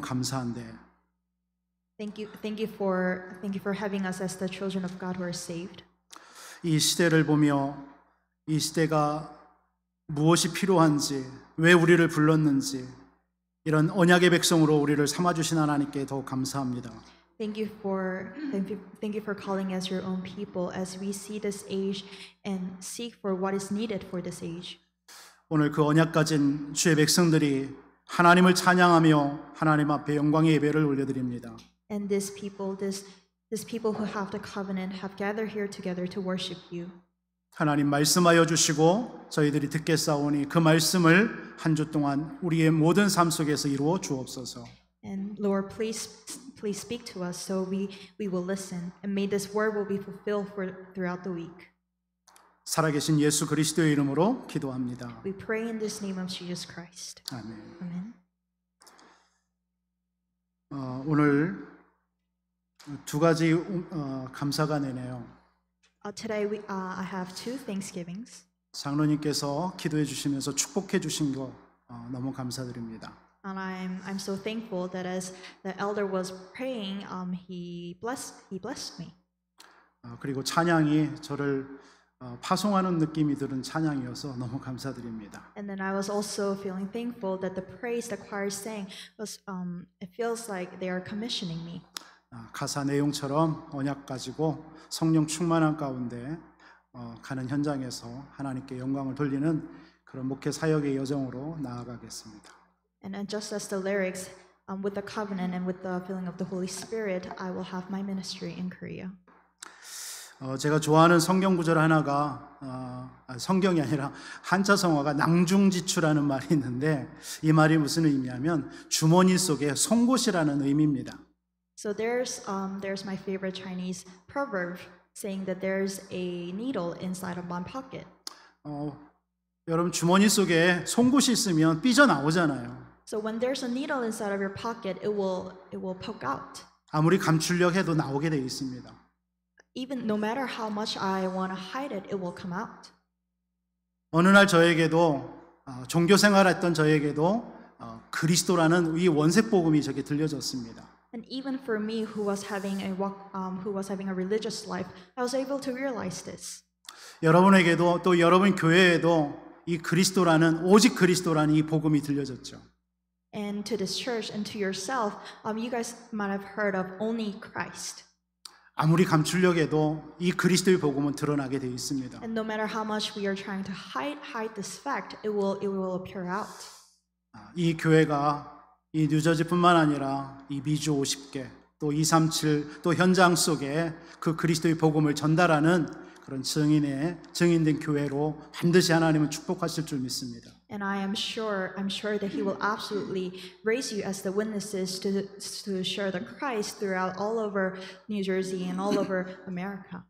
감사한데 Thank you for having us as the children of God who are saved. 이 시대를 보며 이 시대가 무엇이 필요한지, 왜 우리를 불렀는지 이런 언약의 백성으로 우리를 삼아주신 하나님께 더욱 감사합니다. Thank you for calling us your own people as we see this age and seek for what is needed for this age. 오늘 그 언약 가진 주의 백성들이 하나님을 찬양하며 하나님 앞에 영광의 예배를 올려드립니다. And this people who have the covenant have gathered here together to worship you. 하나님 말씀하여 주시고 저희들이 듣겠사오니 그 말씀을 한 주 동안 우리의 모든 삶 속에서 이루어 주옵소서. And Lord, please speak to us so we will listen, and may this word will be fulfilled throughout the week. 살아계신 예수 그리스도의 이름으로 기도합니다. We pray in this name of Jesus Christ. 아멘. Amen. 오늘 두 가지 감사가 내네요. Today I have two Thanksgivings. 장로님께서 기도해 주시면서 축복해 주신 거 너무 감사드립니다. And I'm so thankful that as the elder was praying, he blessed me. 그리고 찬양이 저를 파송하는 느낌이 드는 찬양이어서 너무 감사드립니다. And then I was also feeling thankful that the praise the choir sang was it feels like they are commissioning me. 가사 내용처럼 언약 가지고 성령 충만한 가운데 가는 현장에서 하나님께 영광을 돌리는 그런 목회 사역의 여정으로 나아가겠습니다. And just as the lyrics, with the covenant and with the filling of the Holy Spirit, I will have my ministry in Korea. 제가 좋아하는 성경 구절 하나가 성경이 아니라 한자 성어가 낭중지추라는 말이 있는데 이 말이 무슨 의미냐면 주머니 속에 송곳이라는 의미입니다. So there's my favorite Chinese proverb saying that there's a needle inside of my pocket. 여러분 주머니 속에 송곳이 있으면 삐져나오잖아요. So when there's a needle inside of your pocket, it will poke out. 아무리 감추려 해도 나오게 돼 있습니다. Even no matter how much I want to hide it, it will come out. 어느 날 저에게도 종교 생활했던 저에게도 그리스도라는 이 원색 복음이 저게 들려졌습니다. And even for me, who was having a religious life, I was able to realize this. 여러분에게도 또 여러분 교회에도 이 그리스도라는 오직 그리스도라는 이 복음이 들려졌죠. And to this church and to yourself, you guys might have heard of only Christ. 아무리 감추려고 해도 이 그리스도의 복음은 드러나게 되어 있습니다. And no matter how much we are trying to hide this fact, it will appear out. 이 교회가 이 뉴저지뿐만 아니라 이 미주 50개 또 237 또 현장 속에 그 그리스도의 복음을 전달하는 그런 증인된 교회로 반드시 하나님은 축복하실 줄 믿습니다. And I'm sure that He will absolutely raise you as the witnesses to share the Christ throughout all over New Jersey and all over America.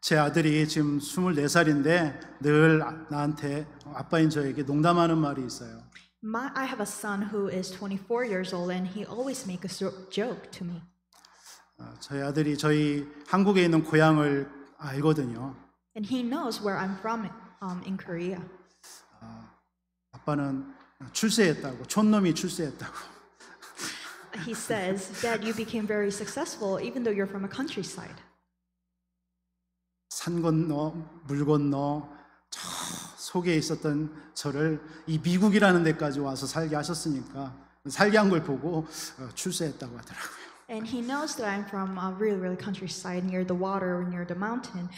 제 아들이 지금 24살인데 늘 나한테 아빠인 저에게 농담하는 말이 있어요. I have a son who is 24 years old and he always makes a joke to me. 저희 아들이 저희 한국에 있는 고향을 알거든요. And he knows where I'm from in Korea. 아빠는 출세했다고, 촌놈이 출세했다고. He says, Dad, you became very successful even though you're from a countryside. 산 건너, 물 건너, 저 속에 있었던 저를 이 미국이라는 데까지 와서 살게 하셨으니까 살게 한 걸 보고 출세했다고 하더라고요. And he knows that I'm from a really countryside near the water, near the mountain.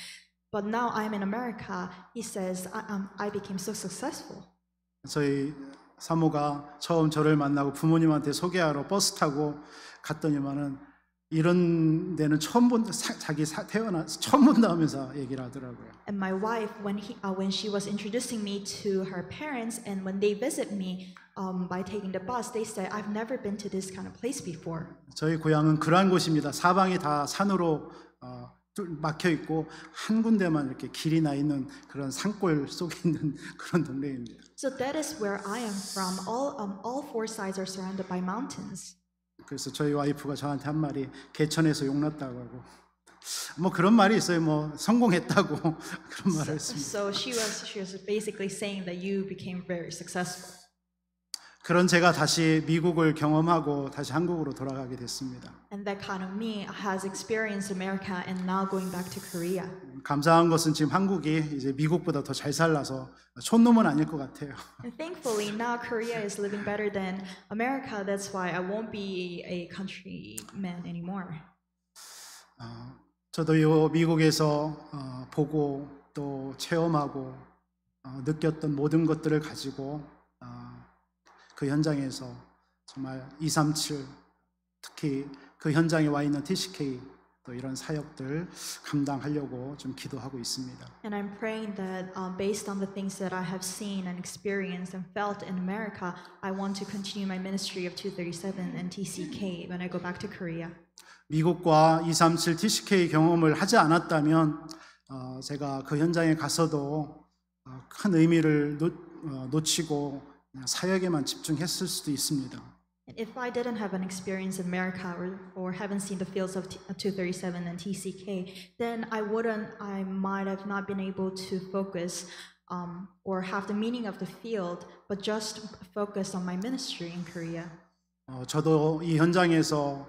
But now I'm in America. He says, I became so successful. 저희 사모가 처음 저를 만나고 부모님한테 소개하러 버스 타고 갔더니만은 이런 데는 처음 본다, 자기 태어나서 처음 본다 하면서 얘기를 하더라고요. And my wife, when she was introducing me to her parents, and when they visit me by taking the bus, they said, I've never been to this kind of place before. 저희 고향은 그러한 곳입니다. 사방이 다 산으로 막혀 있고 한 군데만 이렇게 길이 나 있는 그런 산골 속에 있는 그런 동네입니다. So that is where I am from. All four sides are surrounded by mountains. 그래서 저희 와이프가 저한테 한 말이 개천에서 용났다고 하고 뭐 그런 말이 있어요. 뭐 성공했다고 그런 말을 했습니다. So she was basically saying that you became very successful. 그런 제가 다시 미국을 경험하고 다시 한국으로 돌아가게 됐습니다. And that kind of me has experienced America and now going back to Korea. 감사한 것은 지금 한국이 이제 미국보다 더 잘 살라서 촌놈은 아닐 것 같아요. And thankfully, now Korea is living better than America. That's why I won't be a countryman anymore. 저도 이 미국에서 보고 또 체험하고 느꼈던 모든 것들을 가지고 그 현장에서 정말 237 특히 그 현장에 와 있는 TCK 또 이런 사역들 감당하려고 좀 기도하고 있습니다. And I'm praying that based on the things that I have seen and experienced and felt in America, I want to continue my ministry of 237 and TCK when I go back to Korea. 미국과 237 TCK 경험을 하지 않았다면 제가 그 현장에 가서도 큰 의미를 놓치고 그냥 사역에만 집중했을 수도 있습니다. And if I didn't have an experience in America or haven't seen the fields of 237 and TCK, then I might have not been able to focus or have the meaning of the field, but just focus on my ministry in Korea. 저도 이 현장에서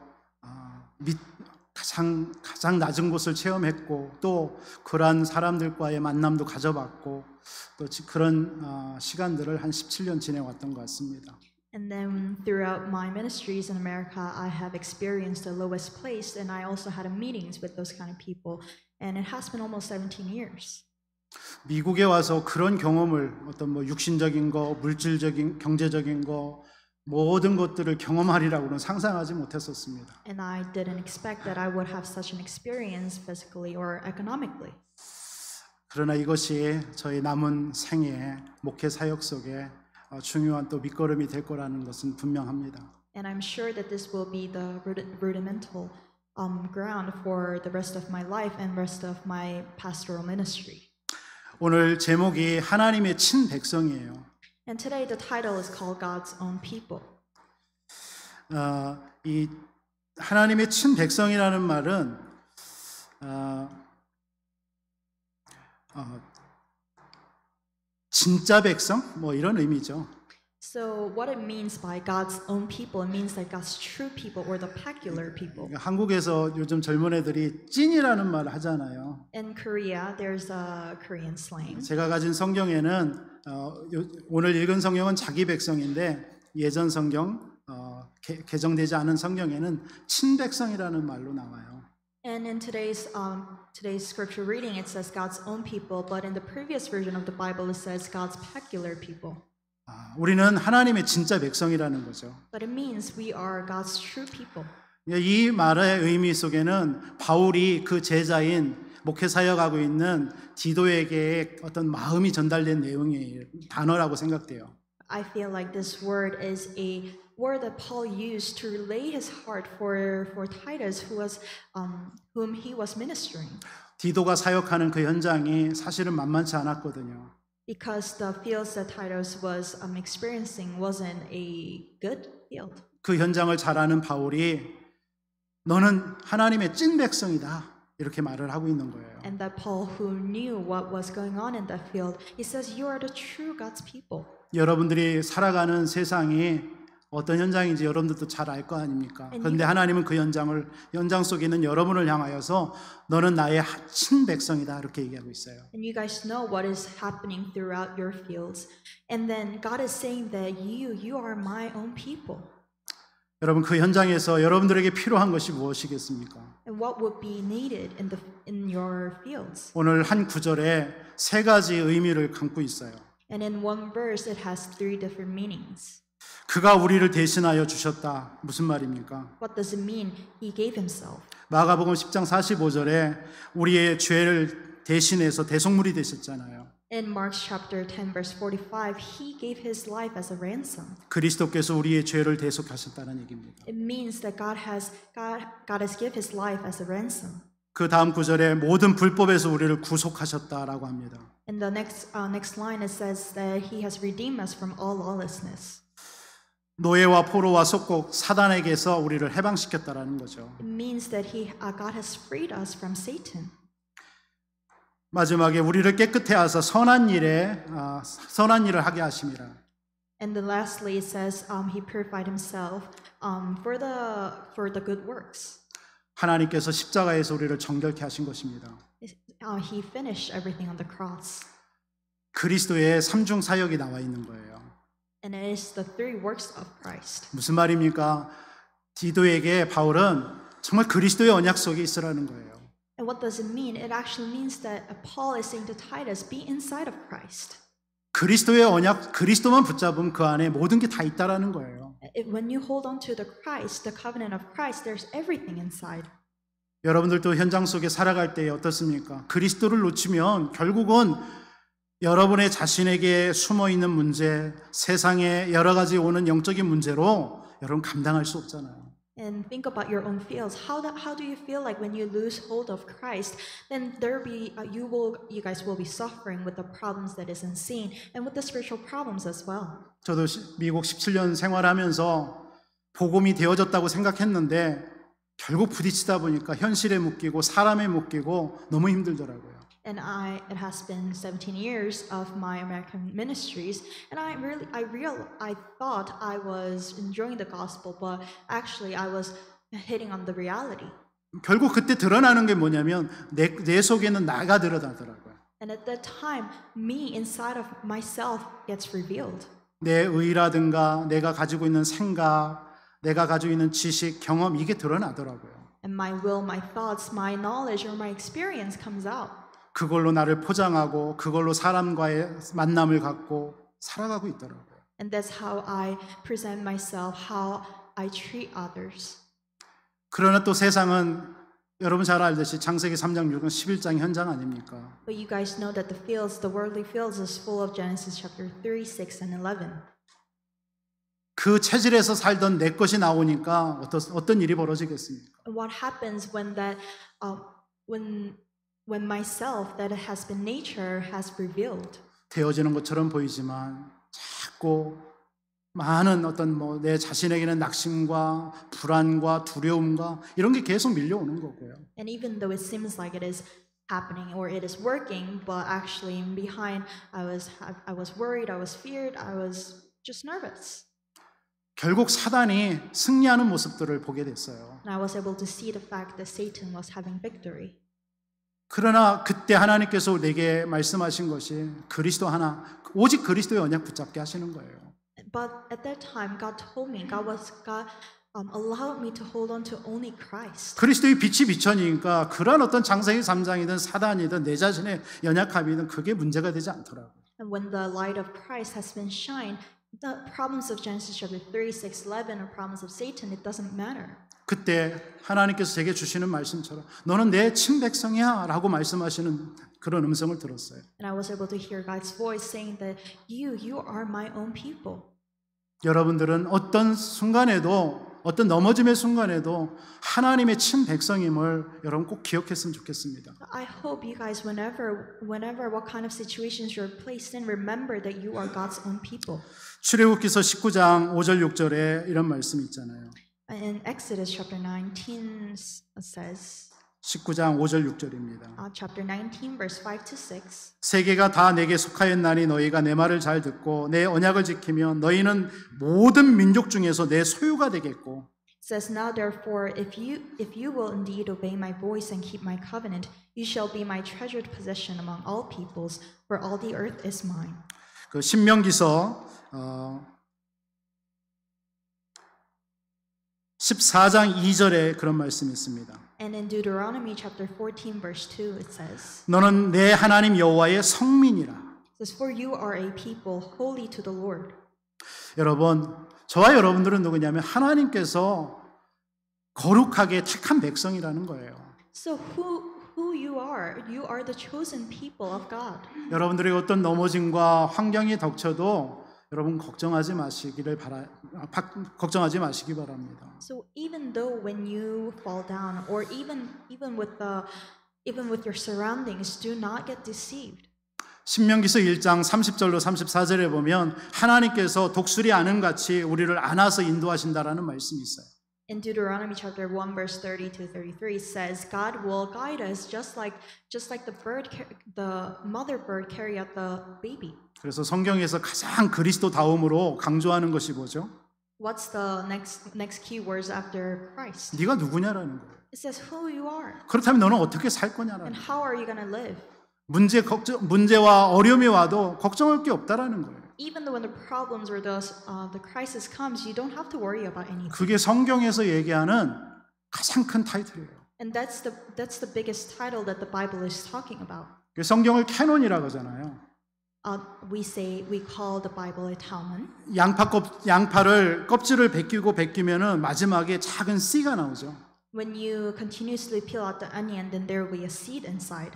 가장 낮은 곳을 체험했고 또 그러한 사람들과의 만남도 가져봤고 또 그런 시간들을 한 17년 지내왔던 것 같습니다. And then throughout my ministries in America, I have experienced the lowest place, and I also had meetings with those kind of people, and it has been almost 17 years. 미국에 와서 그런 경험을 어떤 뭐 육신적인 거, 물질적인, 경제적인 거 모든 것들을 경험하리라고는 상상하지 못했었습니다. And I didn't expect that I would have such an experience physically or economically. 그러나 이것이 저희 남은 생애 목회 사역 속에 중요한 또 밑거름이 될 거라는 것은 분명합니다. And I'm sure that this will be the rudimental ground for the rest of my life and rest of my pastoral ministry. 오늘 제목이 하나님의 친백성이에요. And today the title is called God's Own People. 이 하나님의 친백성이라는 말은 진짜 백성 뭐 이런 의미죠. So what it means by God's own people, it means like God's true people or the peculiar people. 한국에서 요즘 젊은 애들이 찐이라는 말을 하잖아요. In Korea, there's a Korean slang. 제가 가진 성경에는 오늘 읽은 성경은 자기 백성인데 예전 성경 개정되지 않은 성경에는 친백성이라는 말로 나와요. And in today's scripture reading, it says God's own people, but in the previous version of the Bible, it says God's peculiar people. 우리는 하나님의 진짜 백성이라는 거죠. But it means we are God's true people. 이 말의 의미 속에는 바울이 그 제자인 목회 사역하고 있는 디도에게 어떤 마음이 전달된 내용이에요. 단어라고 생각돼요. I feel like this word is a word that Paul used to relay his heart for Titus, whom he was ministering. 디도가 사역하는 그 현장이 사실은 만만치 않았거든요. Because the fields that Titus was experiencing wasn't a good field. 그 현장을 잘 아는 바울이 너는 하나님의 찐 백성이다 이렇게 말을 하고 있는 거예요. And that Paul, who knew what was going on in that field, he says, "You are the true God's people." 여러분들이 살아가는 세상이 어떤 현장인지 여러분들도 잘 알 거 아닙니까? 그런데 하나님은 그 현장 속에 있는 여러분을 향하여서 너는 나의 친 백성이다 이렇게 얘기하고 있어요. And you guys know what is happening throughout your fields. And then God is saying that you are my own people. 여러분 그 현장에서 여러분들에게 필요한 것이 무엇이겠습니까? And what would be needed in your fields? 오늘 한 구절에 세 가지 의미를 담고 있어요. And in one verse it has three different meanings. 그가 우리를 대신하여 주셨다. 무슨 말입니까? What does it mean? He gave himself. 마가복음 10장 45절에 우리의 죄를 대신해서 대속물이 되셨잖아요. In Mark chapter 10 verse 45, he gave his life as a ransom. 그리스도께서 우리의 죄를 대속하셨다는 얘기입니다. It means that God has given his life as a ransom. 그 다음 구절에 모든 불법에서 우리를 구속하셨다라고 합니다. In the next line it says that he has redeemed us from all lawlessness. 노예와 포로와 속국 사단에게서 우리를 해방시켰다라는 거죠. It means that God has freed us from Satan. 마지막에 우리를 깨끗해 하사 선한 일을 하게 하심이라. And then lastly, it says he purified himself for the good works. 하나님께서 십자가에서 우리를 정결케 하신 것입니다. He finished everything on the cross. 그리스도의 삼중 사역이 나와 있는 거예요. And it is the three works of Christ. 무슨 말입니까? 디도에게 바울은 정말 그리스도의 언약 속에 있으라는 거예요. And what does it mean? It actually means that Paul is saying to Titus, be inside of Christ. 그리스도의 언약, 그리스도만 붙잡으면 그 안에 모든 게 다 있다라는 거예요. When you hold on to the Christ, the covenant of Christ, there's everything inside. 여러분들도 현장 속에 살아갈 때 어떻습니까? 그리스도를 놓치면 결국은 여러분의 자신에게 숨어 있는 문제, 세상에 여러 가지 오는 영적인 문제로 여러분 감당할 수 없잖아요. And think about your own feels. How do you feel like when you lose hold of Christ? Then you guys will be suffering with the problems that is unseen and with the spiritual problems as well. 저도 미국 17년 생활하면서 복음이 되어졌다고 생각했는데 결국 부딪히다 보니까 현실에 묶이고 사람에 묶이고 너무 힘들더라고요. And it has been 17 years of my American ministries, and I thought I was enjoying the gospel, but actually I was hitting on the reality. 결국 그때 드러나는 게 뭐냐면 내 속에는 나가 드러나더라고요. And at that time, me inside of myself gets revealed. 내 의라든가 내가 가지고 있는 생각, 내가 가지고 있는 지식, 경험 이게 드러나더라고요. And my will, my thoughts, my knowledge, or my experience comes out. 그걸로 나를 포장하고 그걸로 사람과의 만남을 갖고 살아가고 있더라고요. And that's how I present myself, how I treat others. 그러나 또 세상은 여러분 잘 알듯이 창세기 3장 6은 11장 현장 아닙니까? But you guys know that the worldly fields is full of Genesis chapter 3, 6, and 11. 그 체질에서 살던 내 것이 나오니까 어떤 일이 벌어지겠습니까? And what happens when myself that has been nature has revealed? 되어지는 것처럼 보이지만 자꾸 많은 내 자신에게는 낙심과 불안과 두려움과 이런 게 계속 밀려오는 거고요. And even though it seems like it is happening or it is working, but actually behind I was worried, I was feared, I was just nervous. 결국 사단이 승리하는 모습들을 보게 됐어요. And I was able to see the fact that Satan was having victory. 그러나 그때 하나님께서 내게 말씀하신 것이 그리스도 하나, 오직 그리스도의 언약 붙잡게 하시는 거예요. But at that time, God told me, God allowed me to hold on to only Christ. 그리스도의 빛이 비춰지니까 그런 어떤 창세기 3장이든 사단이든 내 자신의 연약함이든 그게 문제가 되지 않더라고요. And when the light of Christ has been shined, the problems of Genesis chapter 3, 6, 11 or problems of Satan, it doesn't matter. 그때 하나님께서 제게 주시는 말씀처럼 너는 내 친백성이야 라고 말씀하시는 그런 음성을 들었어요. And I was able to hear God's voice saying that you are my own people. 여러분들은 어떤 순간에도 어떤 넘어짐의 순간에도 하나님의 친백성임을 여러분 꼭 기억했으면 좋겠습니다. I hope you guys whenever what kind of situations you're placed in, remember that you are God's own people. 출애굽기서 19장 5절 6절에 이런 말씀이 있잖아요. In Exodus chapter 19 says 19장 5절 6절입니다. Chapter 19 verse 5 to 6. 세계가 다 내게 속하였나니 너희가 내 말을 잘 듣고 내 언약을 지키면 너희는 모든 민족 중에서 내 소유가 되겠고. It says now therefore if you will indeed obey my voice and keep my covenant, you shall be my treasured possession among all peoples, for all the earth is mine. 그 신명기서 14장 2절에 그런 말씀이 있습니다. And in Deuteronomy chapter 14 verse 2 it says, 너는 내 하나님 여호와의 성민이라. It says for you are a people holy to the Lord. 여러분, 저와 여러분들은 누구냐면 하나님께서 거룩하게 택한 백성이라는 거예요. So who you are the chosen people of God. 여러분들의 어떤 넘어짐과 환경이 덮쳐도 여러분 걱정하지 마시기 바랍니다. So even though when you fall down, or even with your surroundings, do not get deceived. 신명기서 1장 30절로 34절에 보면 하나님께서 독수리 안음같이 우리를 안아서 인도하신다라는 말씀이 있어요. In Deuteronomy chapter 1 verse 30 to 33 says God will guide us just like the mother bird carry out the baby. 그래서 성경에서 가장 그리스도다움으로 강조하는 것이 뭐죠? What's the next key words after Christ? 네가 누구냐라는 거예요. It says who you are 그렇다면 너는 어떻게 살 거냐라는 and 거예요. how are you going to live? 문제와 어려움이 와도 걱정할 게 없다라는 거예요. Even when the problems or the crisis comes, you don't have to worry about anything. 그게 성경에서 얘기하는 가장 큰 타이틀이에요. And that's the biggest title that the Bible is talking about. 성경을 캐논이라고 하잖아요. We call the Bible a Talmud. 양파를 껍질을 벗기면은 마지막에 작은 씨가 나오죠. When you continuously peel out the onion, then there will be a seed inside.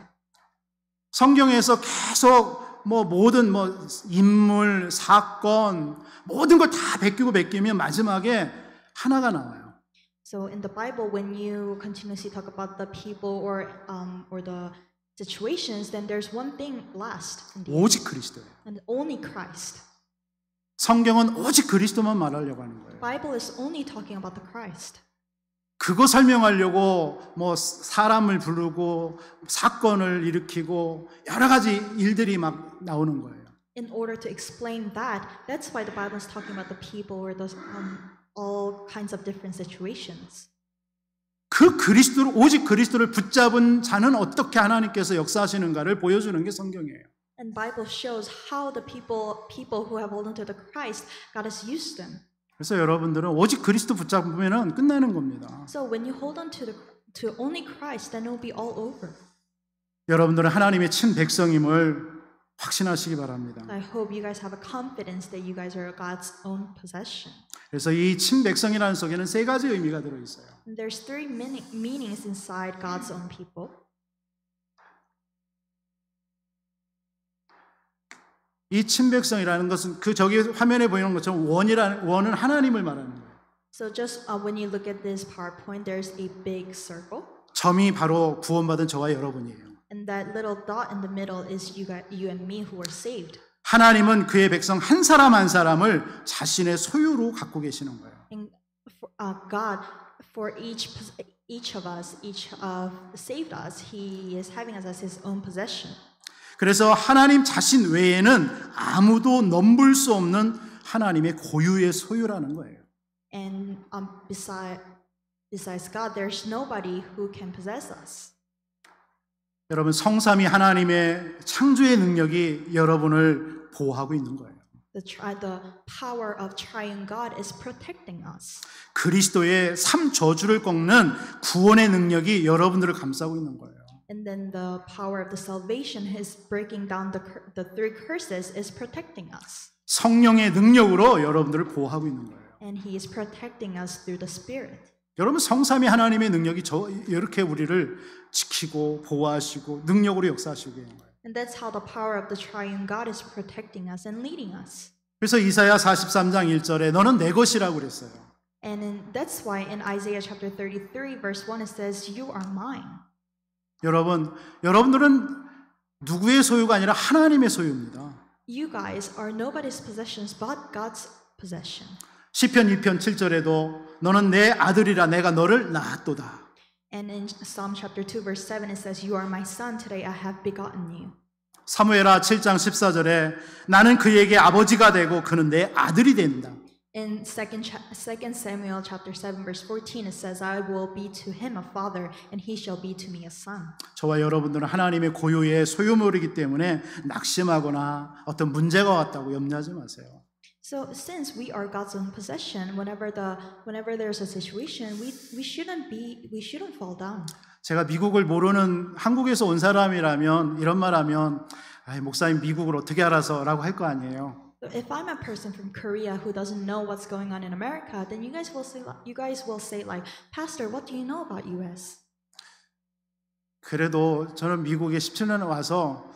성경에서 계속 모든 인물, 사건 모든 걸 다 벗기면 마지막에 하나가 나와요. So in the Bible, when you continuously talk about the people or the situations, then there's one thing last. 오직 그리스도예요. And only Christ. 성경은 오직 그리스도만 말하려고 하는 거예요. The Bible is only talking about the Christ. 그거 설명하려고 사람을 부르고 사건을 일으키고 여러 가지 일들이 막 나오는 거예요. In order to explain that, that's why the Bible is talking about the people or those all kinds of different situations. 오직 그리스도를 붙잡은 자는 어떻게 하나님께서 역사하시는가를 보여주는 게 성경이에요. And Bible shows how the people who have hold on to the Christ, God has used them. 그래서 여러분들은 오직 그리스도 붙잡으면 끝나는 겁니다. So when you hold on to only Christ, then it will be all over. 여러분들은 하나님의 친 백성임을 확신하시기 바랍니다. I hope you guys have a confidence that you guys are God's own possession. 그래서 이 친 백성이라는 속에는 세 가지 의미가 들어 있어요. And there's three meanings inside God's own people. 이 친백성이라는 것은 저기 화면에 보이는 것처럼 원은 하나님을 말하는 거예요. So just when you look at this PowerPoint, there's a big circle. 점이 바로 구원받은 저와 여러분이에요. And that little dot in the middle is you and me who are saved. 하나님은 그의 백성 한 사람 한 사람을 자신의 소유로 갖고 계시는 거예요. And God, for each of us, saved us, He is having us as His own possession. 그래서 하나님 자신 외에는 아무도 넘볼 수 없는 하나님의 고유의 소유라는 거예요. And besides God, there's nobody who can possess us. 여러분 성삼위 하나님의 창조의 능력이 여러분을 보호하고 있는 거예요. The power of triune God is protecting us. 그리스도의 삼 저주를 꺾는 구원의 능력이 여러분들을 감싸고 있는 거예요. And then the power of the salvation is breaking down the three curses is protecting us. 성령의 능력으로 여러분들을 보호하고 있는 거예요. And He is protecting us through the Spirit. 여러분 성삼위 하나님의 능력이 이렇게 우리를 지키고 보호하시고 능력으로 역사하시고 있는 거예요. And that's how the power of the triune God is protecting us and leading us. 그래서 이사야 43장 1절에 너는 내 것이라고 그랬어요. And that's why in Isaiah chapter 33 verse 1 it says you are mine. 여러분들은 누구의 소유가 아니라 하나님의 소유입니다. You guys are nobody's possessions but God's possession. 시편 2편 7절에도 너는 내 아들이라 내가 너를 낳았도다. And in Psalm chapter 2 verse 7 it says you are my son today I have begotten you. 사무엘하 7장 14절에 나는 그에게 아버지가 되고 그는 내 아들이 된다. In 2 Samuel chapter 7 verse 14 it says I will be to him a father and he shall be to me a son. 저와 여러분들은 하나님의 고유의 소유물이기 때문에 낙심하거나 어떤 문제가 왔다고 염려하지 마세요. So since we are God's own possession, whenever there's a situation, we shouldn't fall down. 제가 미국을 모르는 한국에서 온 사람이라면 이런 말하면 목사님 미국을 어떻게 알아서라고 할 거 아니에요. If I'm a person from Korea who doesn't know what's going on in America, then you guys will say like, Pastor, what do you know about US? 그래도 저는 미국에 17년 와서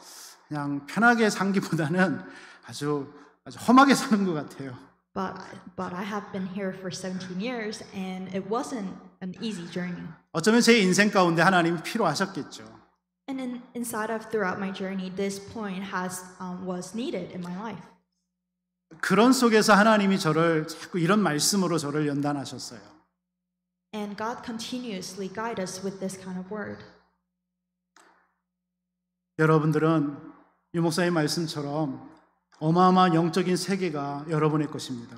그냥 편하게 산기보다는 아주 험하게 사는 것 같아요. But I have been here for 17 years and it wasn't an easy journey. 어쩌면 제 인생 가운데 하나님이 필요하셨겠죠. And throughout my journey, this point was needed in my life. 그런 속에서 하나님이 저를 자꾸 이런 말씀으로 저를 연단하셨어요. And God continuously guides us with this kind of word. 여러분들은 유 목사의 말씀처럼 어마어마한 영적인 세계가 여러분의 것입니다.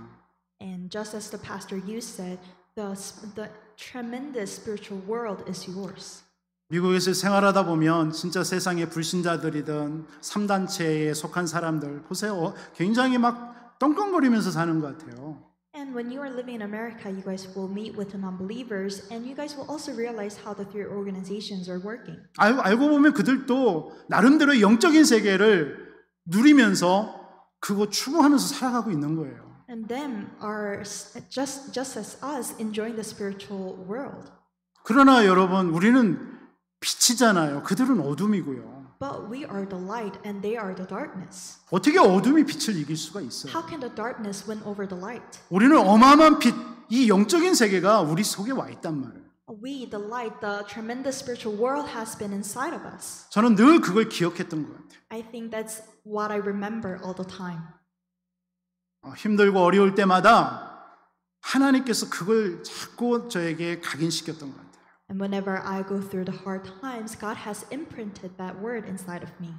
And just as the pastor you said, the tremendous spiritual world is yours. 미국에서 생활하다 보면 진짜 세상의 불신자들이든 3단체에 속한 사람들 보세요. 굉장히 막 떵떵거리면서 사는 것 같아요. And when you are living in America, you guys will meet with the non-believers, and you guys will also realize how the three organizations are working. 알고 보면 그들도 나름대로 영적인 세계를 누리면서 그거 추구하면서 살아가고 있는 거예요. And them are just as us enjoying the spiritual world. 그러나 여러분, 우리는 빛이잖아요. 그들은 어둠이고요. But we are the light and they are the darkness. 어떻게 어둠이 빛을 이길 수가 있어요? How can the darkness win over the light? 우리는 어마어마한 빛, 이 영적인 세계가 우리 속에 와 있단 말이에요. We, the light, the tremendous spiritual world has been inside of us. 저는 늘 그걸 기억했던 것 같아요. I think that's what I remember all the time. 힘들고 어려울 때마다 하나님께서 그걸 자꾸 저에게 각인시켰던 것 같아요. And whenever I go through the hard times, God has imprinted that word inside of me.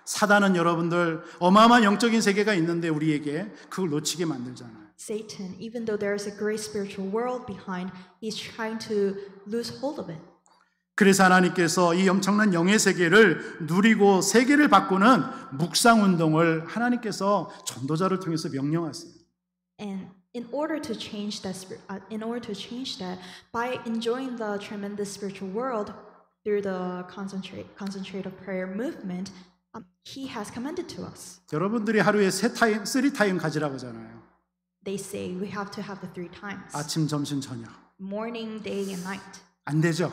사단은 여러분들 어마어마한 영적인 세계가 있는데 우리에게 그걸 놓치게 만들잖아요. Satan, even though there is a great spiritual world behind, he's trying to lose hold of it. 그래서 하나님께서 이 엄청난 영의 세계를 누리고 세계를 바꾸는 묵상 운동을 하나님께서 전도자를 통해서 명령하세요. And in order to change that, by enjoying the tremendous spiritual world through the concentrative prayer movement, He has commanded to us. 여러분들이 하루에 3타임 가지라고 하잖아요. They say we have to have the 3 times. 아침, 점심, 저녁. Morning, day, and night. 안 되죠?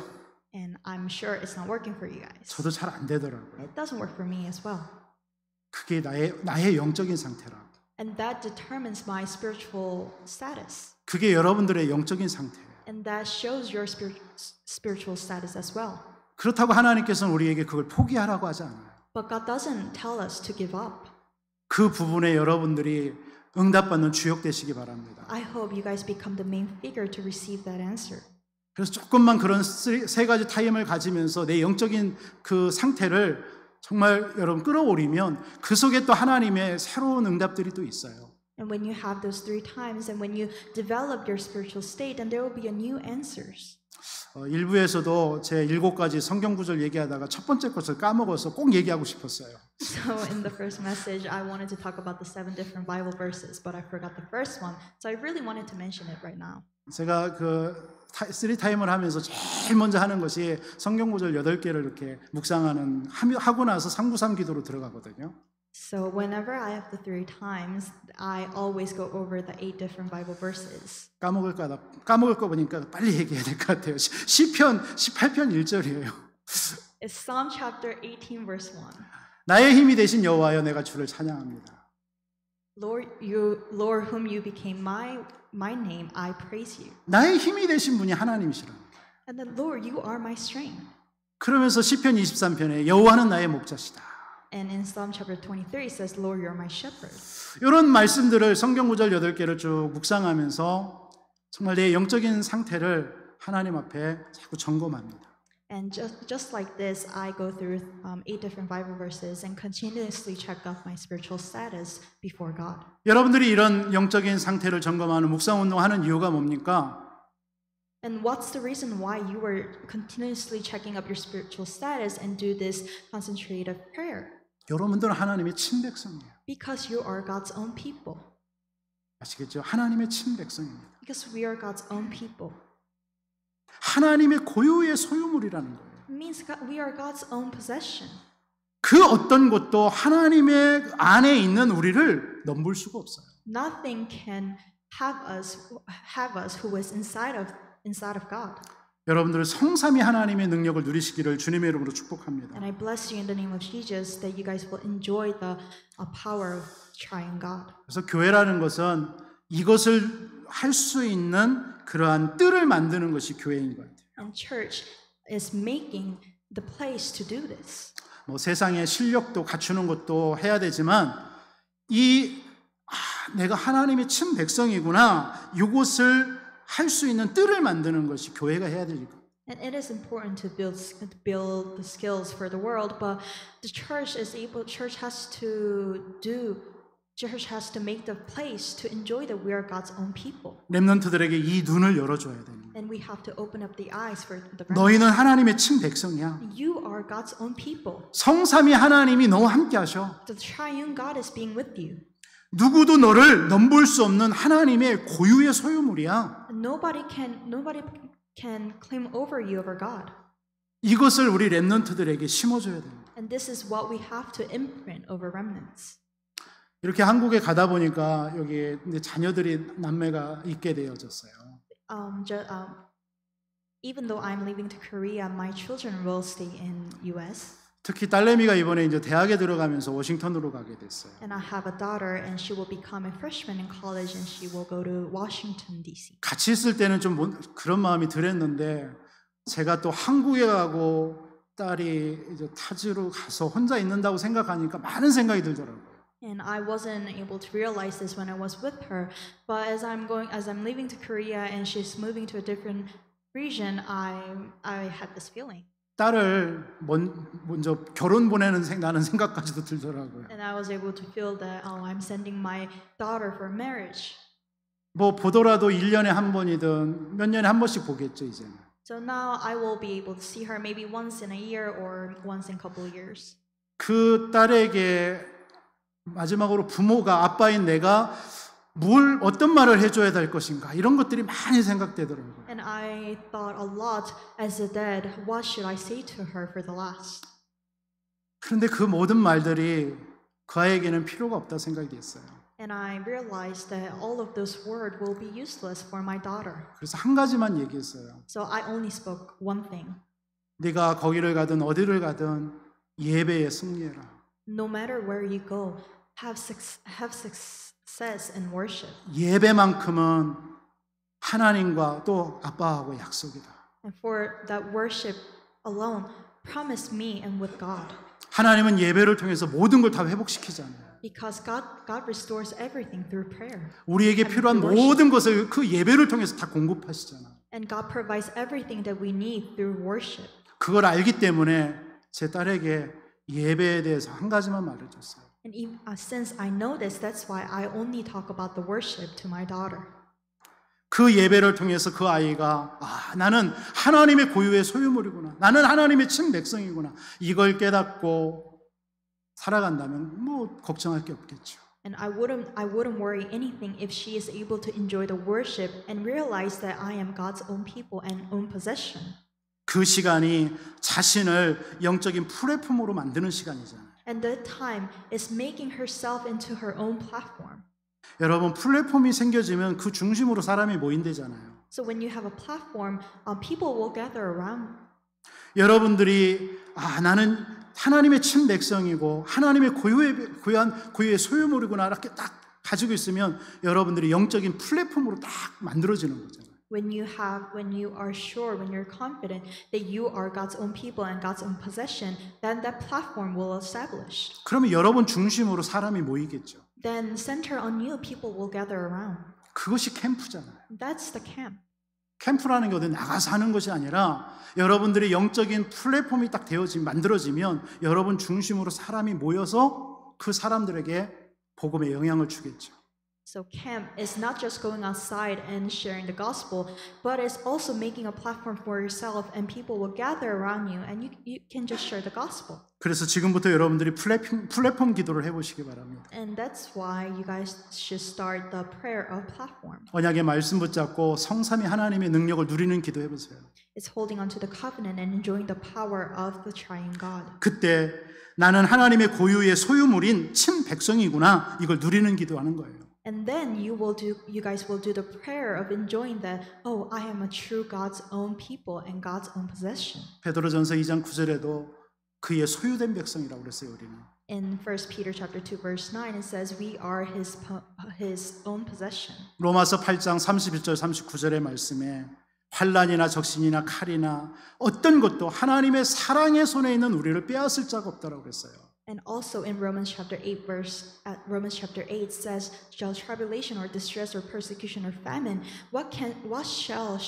And I'm sure it's not working for you guys. 저도 잘 안 되더라고요. It doesn't work for me as well. 그게 나의 영적인 상태라. And that determines my spiritual status. 그게 여러분들의 영적인 상태예요. And that shows your spiritual status as well. 그렇다고 하나님께서는 우리에게 그걸 포기하라고 하지 않아요. But God doesn't tell us to give up. 그 부분에 여러분들이 응답받는 주역 되시기 바랍니다. I hope you guys become the main figure to receive that answer. 그래서 조금만 그런 3가지 타임을 가지면서 내 영적인 그 상태를 정말 여러분 끌어올리면 그 속에 또 하나님의 새로운 응답들이 또 있어요. And when you have those 3 times and when you develop your spiritual state, then there will be a new answers. 일부에서도 제 7가지 성경 구절 얘기하다가 첫 번째 것을 까먹어서 꼭 얘기하고 싶었어요. So in the first message, I wanted to talk about the 7 different Bible verses, but I forgot the first one. So I really wanted to mention it right now. 제가 그 3타임을 하면서 제일 먼저 하는 것이 성경 구절 8개를 이렇게 묵상하는 하고 나서 393 기도로 들어가거든요. So whenever I have the 3 times, I always go over the 8 different Bible verses. 까먹을 거 보니까 빨리 얘기해야 될 것 같아요. 시편 18편 1절이에요. It's Psalm chapter 18 verse 1. 나의 힘이 되신 여호와여 내가 주를 찬양합니다. Lord, whom you became my name, I praise you. 나의 힘이 되신 분이 하나님이시랍니다. And then, Lord, you are my strength. 그러면서 시편 23편에 여호와는 나의 목자시다. And in Psalm chapter 23 it says, Lord, you are my shepherd. 이런 말씀들을 성경 구절 8개를 쭉 묵상하면서 정말 내 영적인 상태를 하나님 앞에 자꾸 점검합니다. And just like this, I go through 8 different Bible verses and continuously check out my spiritual status before God. 여러분들이 이런 영적인 상태를 점검하는 묵상 운동하는 이유가 뭡니까? And what's the reason why you were continuously checking up your spiritual status and do this concentrative prayer? 여러분들은 하나님의 친백성이에요. Because you are God's own people. 아시겠죠? 하나님의 친백성입니다. Because we are God's own people. 하나님의 고유의 소유물이라는 거예요. It means we are God's own possession. 그 어떤 것도 하나님의 안에 있는 우리를 넘볼 수가 없어요. Nothing can have us who is inside of God. 여러분들 성삼위 하나님의 능력을 누리시기를 주님의 이름으로 축복합니다. And I bless you in the name of Jesus that you guys will enjoy the power of triune God. 그래서 교회라는 것은 이것을 할 수 있는 그러한 뜰을 만드는 것이 교회인 것 같아요. And church is making the place to do this. 뭐 세상의 실력도 갖추는 것도 해야 되지만 내가 하나님의 친 백성이구나 이것을 할 수 있는 뜰을 만드는 것이 교회가 해야 될 일. And it is important to build the skills for the world, but the church has to make the place to enjoy that we are God's own people. 렘넌트들에게 이 눈을 열어줘야 되는. And we have to open up the eyes for the remnant. 너희는 하나님의 친 백성이야. You are God's own people. 성삼위 하나님이 너와 함께 하셔. The triune God is being with you. 누구도 너를 넘볼 수 없는 하나님의 고유의 소유물이야. Nobody can claim over you over God. 이것을 우리 렘넌트들에게 심어줘야 됩니다. And this is what we have to imprint over remnants. 이렇게 한국에 가다 보니까 여기 자녀들이 남매가 있게 되어졌어요. Even though I'm leaving to Korea, my children will stay in U.S. 특히 딸내미가 이번에 이제 대학에 들어가면서 워싱턴으로 가게 됐어요. And I have a daughter, and she will become a freshman in college, and she will go to Washington D.C. 같이 있을 때는 좀 그런 마음이 들었는데 제가 또 한국에 가고 딸이 이제 타지로 가서 혼자 있는다고 생각하니까 많은 생각이 들더라고요. And I wasn't able to realize this when I was with her, but as I'm leaving to Korea and she's moving to a different region, I had this feeling. 딸을 먼저 결혼 보내는 나는 생각까지도 들더라고요. And I was able to feel that I'm sending my daughter for marriage. 뭐 보더라도 1년에 한 번이든 몇 년에 한 번씩 보겠죠, 이제는. So now I will be able to see her maybe once in a year or once in a couple of years. 그 딸에게 마지막으로 부모가 아빠인 내가 어떤 말을 해줘야 될 것인가 이런 것들이 많이 생각되더라고요. And I thought a lot as a dad, what should I say to her for the last? 그런데 그 모든 말들이 그 아이에게는 필요가 없다 생각이 됐어요. And I realized that all of those words will be useless for my daughter. 그래서 한 가지만 얘기했어요. So I only spoke one thing. 네가 거기를 가든 어디를 가든 예배에 승리해라. No matter where you go, have success in worship. 예배만큼은 하나님과 또 아빠하고 약속이다. And for that worship alone, promise me and with God. 하나님은 예배를 통해서 모든 걸 다 회복시키잖아요. Because God restores everything through prayer. 우리에게 필요한 모든 것을 그 예배를 통해서 다 공급하시잖아. And God provides everything that we need through worship. 그걸 알기 때문에 제 딸에게 예배에 대해서 한 가지만 말해줬어요. And since I know this, that's why I only talk about the worship to my daughter. 그 예배를 통해서 그 아이가 나는 하나님의 고유의 소유물이구나. 나는 하나님의 친 백성이구나. 이걸 깨닫고 살아간다면 뭐 걱정할 게 없겠죠. And I wouldn't worry anything if she is able to enjoy the worship and realize that I am God's own people and own possession. 그 시간이 자신을 영적인 플랫폼으로 만드는 시간이잖아요. And that time is making herself into her own platform. 여러분 플랫폼이 생겨지면 그 중심으로 사람이 모인대잖아요. So when you have a platform, people will gather around. 여러분들이 나는 하나님의 친 백성이고 하나님의 고유의 소유물이구나 이렇게 딱 가지고 있으면 여러분들이 영적인 플랫폼으로 딱 만들어지는 거잖아요. When you are sure, when you're confident that you are God's own people and God's own possession, then that platform will establish. 그러면 여러분 중심으로 사람이 모이겠죠. Then center on you, people will gather around. 그것이 캠프잖아요. That's the camp. 캠프라는 게 어디 나가서 하는 것이 아니라 여러분들의 영적인 플랫폼이 딱 만들어지면 여러분 중심으로 사람이 모여서 그 사람들에게 복음의 영향을 주겠죠. So camp is not just going outside and sharing the gospel, but it's also making a platform for yourself, and people will gather around you, and you can just share the gospel. 그래서 지금부터 여러분들이 플랫폼 기도를 해보시기 바랍니다. And that's why you guys should start the prayer of platform. 언약의 말씀 붙잡고 성삼위 하나님의 능력을 누리는 기도 해보세요. It's holding on to the covenant and enjoying the power of the triune God. 그때 나는 하나님의 고유의 소유물인 친 백성이구나 이걸 누리는 기도하는 거예요. And then you guys will do the prayer of enjoying that, I am a true God's own people and God's own possession. 베드로전서 2장 9절에도 그의 소유된 백성이라고 그랬어요, 우리는. In 1 Peter chapter 2 verse 9 it says we are his own possession. 로마서 8장 31절 39절의 말씀에 환난이나 적신이나 칼이나 어떤 것도 하나님의 사랑의 손에 있는 우리를 빼앗을 자가 없다라고 그랬어요. And also in Romans chapter 8 says, shall tribulation or distress or persecution or famine, what shall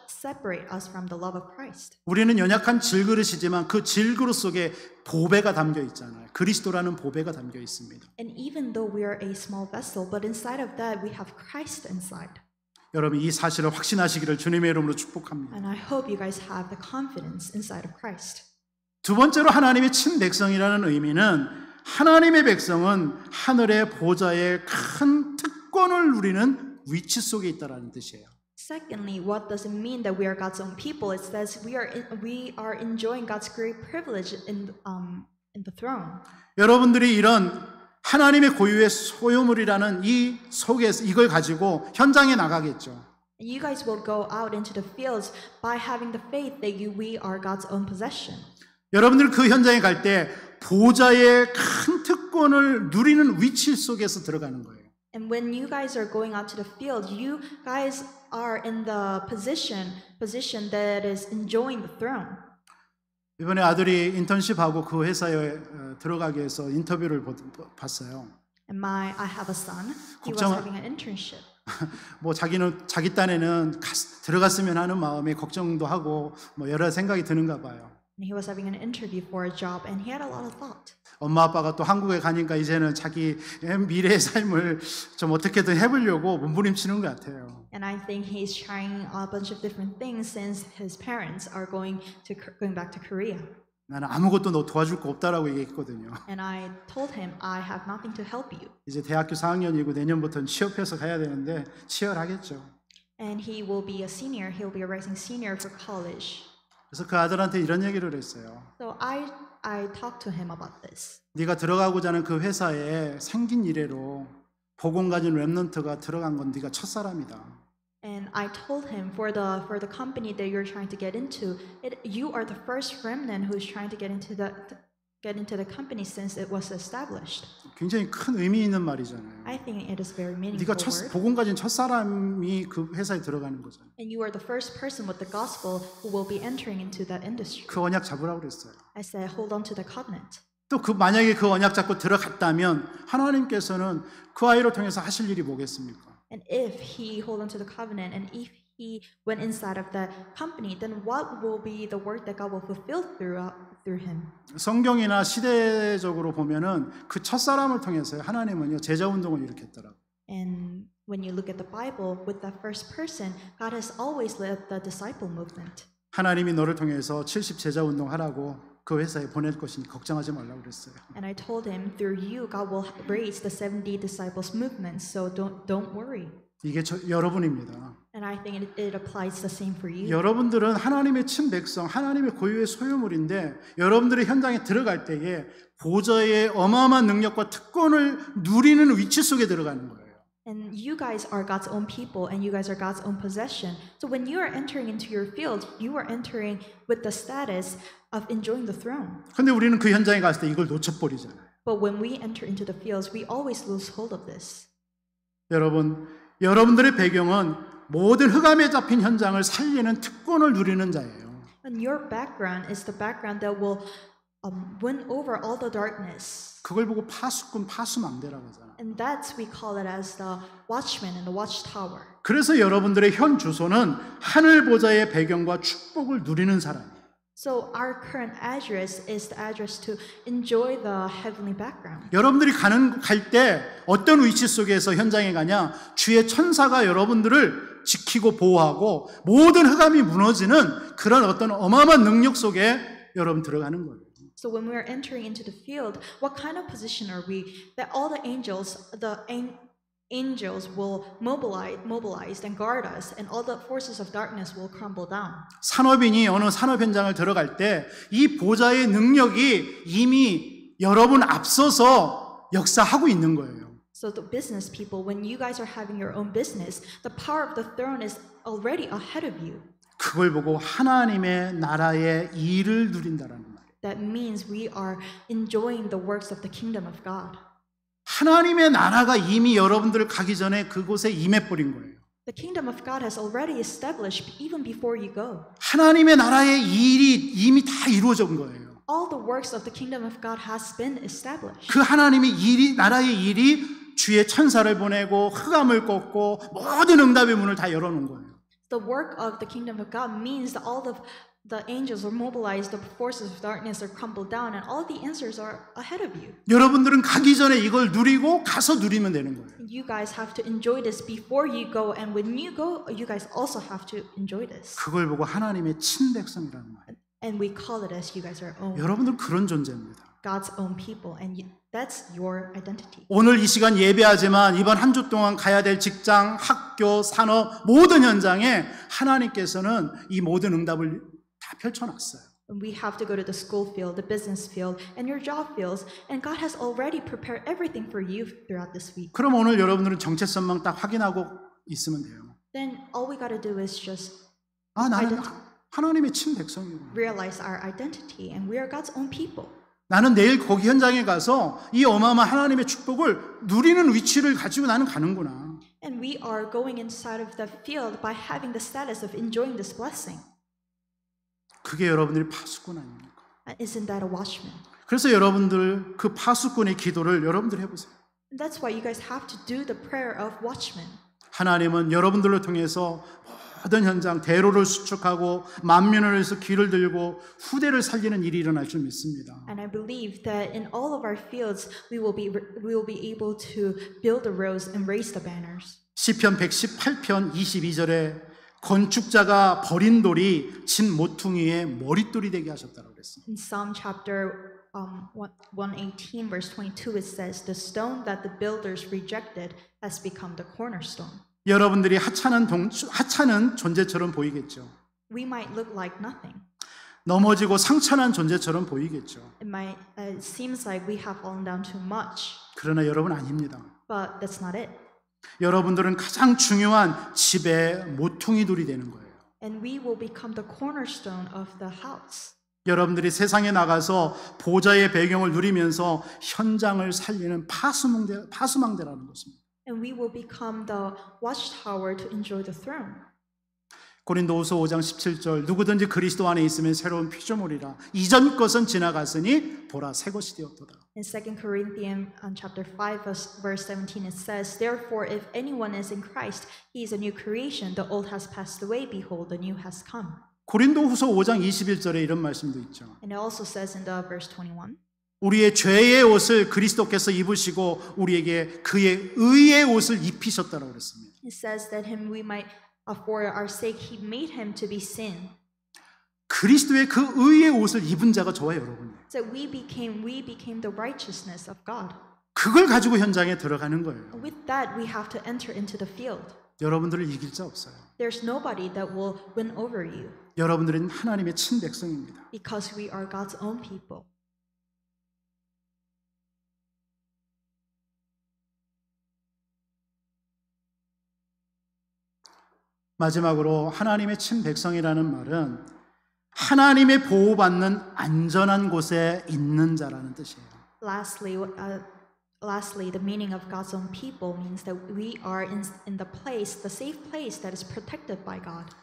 separate us from the love of Christ? 우리는 연약한 질그릇이지만 그 질그릇 속에 보배가 담겨 있잖아요. 그리스도라는 보배가 담겨 있습니다. And even though we are a small vessel, but inside of that we have Christ inside. 여러분 이 사실을 확신하시기를 주님의 이름으로 축복합니다. And I hope you guys have the confidence inside of Christ. 두 번째로 하나님의 친백성이라는 의미는 하나님의 백성은 하늘의 보좌의 큰 특권을 누리는 위치 속에 있다라는 뜻이에요. Secondly, what does it mean that we are God's own people? It says we are enjoying God's great privilege in the throne. 여러분들이 이런 하나님의 고유의 소유물이라는 이 속에서 이걸 가지고 현장에 나가겠죠. And you guys will go out into the fields by having the faith that we are God's own possession. 여러분들 그 현장에 갈 때 보좌의 큰 특권을 누리는 위치 속에서 들어가는 거예요. And when you guys are going out to the field, you guys are in the position that is enjoying the throne. 이번에 아들이 인턴십하고 그 회사에 들어가기 위해서 인터뷰를 봤어요. And I have a son. He was having an internship. 뭐 자기는 자기 딴에는 들어갔으면 하는 마음에 걱정도 하고 뭐 여러 생각이 드는가 봐요. And he was having an interview for a job, and he had a lot of thought. 엄마 아빠가 또 한국에 가니까 이제는 자기 미래의 삶을 좀 어떻게든 해보려고 몸부림치는 것 같아요. And I think he's trying a bunch of different things since his parents are going back to Korea. 나는 아무것도 너 도와줄 거 없다라고 얘기했거든요. And I told him I have nothing to help you. 이제 대학교 4학년이고 내년부터는 취업해서 가야 되는데 치열하겠죠. And he will be a senior. He'll be a rising senior for college. 그래서 그 아들한테 이런 얘기를 했어요. So I talked to him about this. 네가 들어가고자 하는 그 회사에 생긴 이래로 복음 가진 렘넌트가 들어간 건 네가 첫사람이다. And I told him for the company that you're trying to get into, you are the first remnant who's trying to get into the company since it was established. 굉장히 큰 의미 있는 말이잖아요. I think it is very meaningful 네가 word. 복음 가진 첫사람이 그 회사에 들어가는 거잖아요. And you are the first person with the gospel who will be entering into that industry. 그 언약 잡으라고 그랬어요. I said, hold on to the covenant. 또 만약에 그 언약 잡고 들어갔다면 하나님께서는 그 아이를 통해서 하실 일이 뭐겠습니까? And if he hold on to the covenant, and if he went inside of that company, then what will be the work that God will fulfill through him? 성경이나 시대적으로 보면은 그 첫사람을 통해서 하나님은요 제자 운동을 일으켰더라고요. And when you look at the Bible, with that first person, God has always led the disciple movement. 하나님이 너를 통해서 70 제자 운동 하라고 그 회사에 보낼 것이니 걱정하지 말라고 그랬어요. And I told him, through you, God will raise the 70 disciples movement. So don't worry. 이게 여러분입니다. And I think it applies the same for you. 여러분들은 하나님의 친백성, 하나님의 고유의 소유물인데 여러분들의 현장에 들어갈 때에 보좌의 어마어마한 능력과 특권을 누리는 위치 속에 들어가는 거예요. And you guys are God's own people, and you guys are God's own possession. So when you are entering into your field, you are entering with the status of enjoying the throne. 근데 우리는 그 현장에 갔을 때 이걸 놓쳐버리잖아요. But when we enter into the fields, we always lose hold of this. 여러분들의 배경은 모든 흑암에 잡힌 현장을 살리는 특권을 누리는 자예요. And your background is the background that will win over all the darkness. 그걸 보고 파수꾼, 파수망대라고 하잖아요. And that's we call it as the watchman and the watchtower. 그래서 여러분들의 현 주소는 하늘 보좌의 배경과 축복을 누리는 사람이에요. So our current address is the address to enjoy the heavenly background. 여러분들이 갈 때 어떤 위치 속에서 현장에 가냐? 주의 천사가 여러분들을 지키고 보호하고 모든 흑암이 무너지는 그런 어떤 어마어마한 능력 속에 여러분 들어가는 거예요. So when we are entering into the field, what kind of position are we? That all the angels will mobilize and guard us, and all the forces of darkness will crumble down. 산업인이 어느 산업 현장을 들어갈 때 이 보좌의 능력이 이미 여러분 앞서서 역사하고 있는 거예요. So the business people, when you guys are having your own business, the power of the throne is already ahead of you. 그걸 보고 하나님의 나라의 일을 누린다라는 말이에요. That means we are enjoying the works of the kingdom of God. 하나님의 나라가 이미 여러분들 가기 전에 그곳에 임해버린 거예요. The kingdom of God has already established even before you go. 하나님의 나라의 일이 이미 다 이루어진 거예요. all the works of the kingdom of God has been established. 그 하나님의 일이, 나라의 일이 주의 천사를 보내고 흑암을 꺾고 모든 응답의 문을 다 열어놓은 거예요. The work of the kingdom of God means that all of the angels are mobilized, the forces of darkness are crumbled down, and all the answers are ahead of you. 여러분들은 가기 전에 이걸 누리고 가서 누리면 되는 거예요. You guys have to enjoy this before you go, and when you go, you guys also have to enjoy this. 그걸 보고 하나님의 친백성이라는 말이에요. And we call it as you guys are own. 여러분들 그런 존재입니다. God's own people, and that's your identity. 오늘 이 시간 예배하지만 이번 한 주 동안 가야 될 직장, 학교, 산업 모든 현장에 하나님께서는 이 모든 응답을 다 펼쳐놨어요. We have to go to the school field, the business field, and your job fields, and God has already prepared everything for you throughout this week. 그럼 오늘 여러분들은 정체성만 딱 확인하고 있으면 돼요. Then all we got to do is just 나는 하나님의 친백성이구나. realize our identity, and we are God's own people. 나는 내일 거기 현장에 가서 이 어마어마한 하나님의 축복을 누리는 위치를 가지고 나는 가는구나. And we are going inside of the field by having the status of enjoying this blessing. 그게 여러분들이 파수꾼 아닙니까? And isn't that a watchman? 그래서 여러분들 그 파수꾼의 기도를 여러분들 해보세요. And that's why you guys have to do the prayer of watchman. 하나님은 여러분들을 통해서 모든 현장 대로를 수축하고 만민을 위해서 길을 들고 후대를 살리는 일이 일어날 줄 믿습니다. And I believe that in all of our fields we will be able to build the roads and raise the banners. 시편 118편 22절에 건축자가 버린 돌이 진 모퉁이의 머릿돌이 되게 하셨다고 그랬습니다. In Psalm chapter 118 verse 22 it says the stone that the builders rejected has become the cornerstone. 여러분들이 하찮은 존재처럼 보이겠죠. We might look like nothing. 넘어지고 상처난 존재처럼 보이겠죠. It seems like we have fallen down too much. 그러나 여러분 아닙니다. But that's not it. 여러분들은 가장 중요한 집의 모퉁이 돌이 되는 거예요. And we will become the cornerstone of the house. 여러분들이 세상에 나가서 보좌의 배경을 누리면서 현장을 살리는 파수망대라는 것입니다. And we will become the watchtower to enjoy the throne. 고린도후서 5장 17절 누구든지 그리스도 안에 있으면 새로운 피조물이라 이전 것은 지나갔으니 보라 새 것이 되었도다. In 2 Corinthians chapter 5 verse 17 it says therefore if anyone is in Christ he is a new creation the old has passed away behold the new has come. 고린도후서 5장 21절에 이런 말씀도 있죠. And it also says in the verse 21 우리의 죄의 옷을 그리스도께서 입으시고 우리에게 그의 의의 옷을 입히셨다고 그랬습니다. It says that him we might for our sake he made him to be sin. 그리스도의 그 의의 옷을 입은 자가 저와 여러분이에요. So we became the righteousness of God. 그걸 가지고 현장에 들어가는 거예요. With that we have to enter into the field. 여러분들을 이길 자 없어요. There's nobody that will win over you. 여러분들은 하나님의 친백성입니다. Because we are God's own people. 마지막으로 하나님의 친백성이라는 말은 하나님의 보호받는 안전한 곳에 있는 자라는 뜻이에요. Lastly, the meaning of God's own people means that we are in the place, the safe place that is protected by God.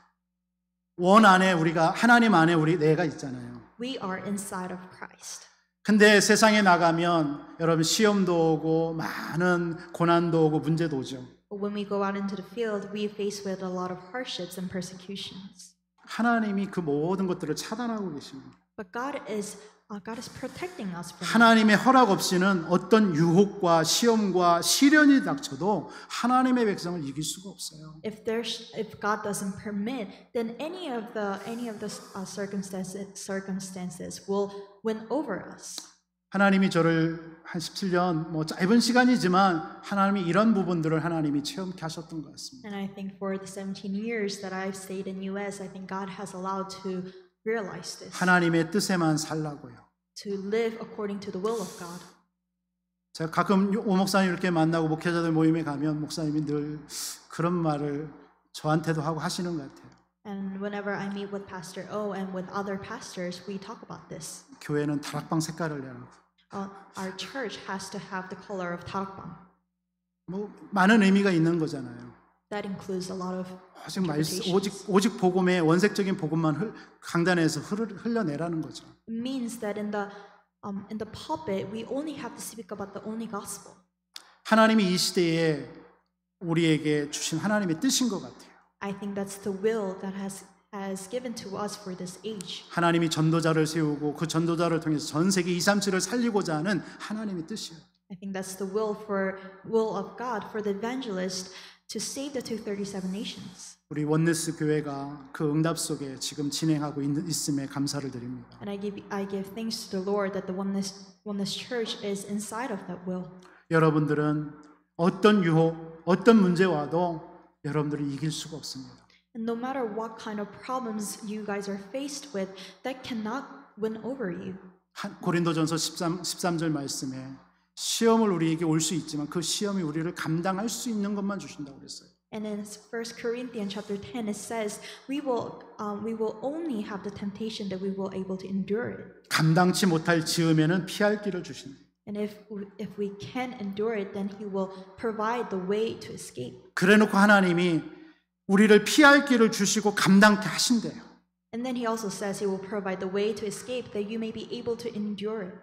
원 안에 우리가 하나님 안에 우리 내가 있잖아요. We are inside of Christ. 근데 세상에 나가면 여러분 시험도 오고 많은 고난도 오고 문제도 오죠. But when we go out into the field, we face with a lot of hardships and persecutions. 하나님이 그 모든 것들을 차단하고 계십니다. But God is protecting us from 하나님의 허락 없이는 어떤 유혹과 시험과 시련이 닥쳐도 하나님의 백성을 이길 수가 없어요. If God doesn't permit, then any of the circumstances will win over us. 하나님이 저를 한 17년 짧은 시간이지만 하나님이 이런 부분들을 하나님이 체험케 하셨던 것 같습니다. And I think for the 17 years that I've stayed in US, I think God has allowed to realize this. 하나님의 뜻에만 살라고요. To live according to the will of God. 제가 가끔 오 목사님 이렇게 만나고 목회자들 모임에 가면 목사님이 늘 그런 말을 저한테도 하고 하시는 것 같아요. And whenever I meet with Pastor O and with other pastors, we talk about this. 교회는 다락방 색깔을 내라고. Our church has to have the color of 다락방. 많은 의미가 있는 거잖아요. That includes a lot of 지금 interpretations. 오직 복음의 원색적인 복음만 강단에서 흘려내라는 거죠. It means that in the pulpit, we only have to speak about the only gospel. 하나님이 이 시대에 우리에게 주신 하나님의 뜻인 것 같아요. I think that's the will that has given to us for this age. 하나님이 전도자를 세우고 그 전도자를 통해서 전 세계 237을 살리고자 하는 하나님의 뜻이에요. I think that's the will of God for the evangelist to save the 237 nations. 우리 원네스 교회가 그 응답 속에 지금 진행하고 있음에 감사를 드립니다. And I give thanks to the Lord that the Oneness Church is inside of that will. 여러분들은 어떤 유혹, 어떤 문제 와도 여러분들이 이길 수가 없습니다. And no matter what kind of problems you guys are faced with, that cannot win over you. 고린도전서 13절 말씀에 시험을 우리에게 올 수 있지만 그 시험이 우리를 감당할 수 있는 것만 주신다고 그랬어요. And in 1 Corinthians chapter 10 it says we will only have the temptation that we will able to endure it. 감당치 못할 지음에는 피할 길을 주신다. And if we can endure it, then He will provide the way to escape. 그래놓고 하나님이 우리를 피할 길을 주시고 감당케 하신대요. And then He also says He will provide the way to escape that you may be able to endure it.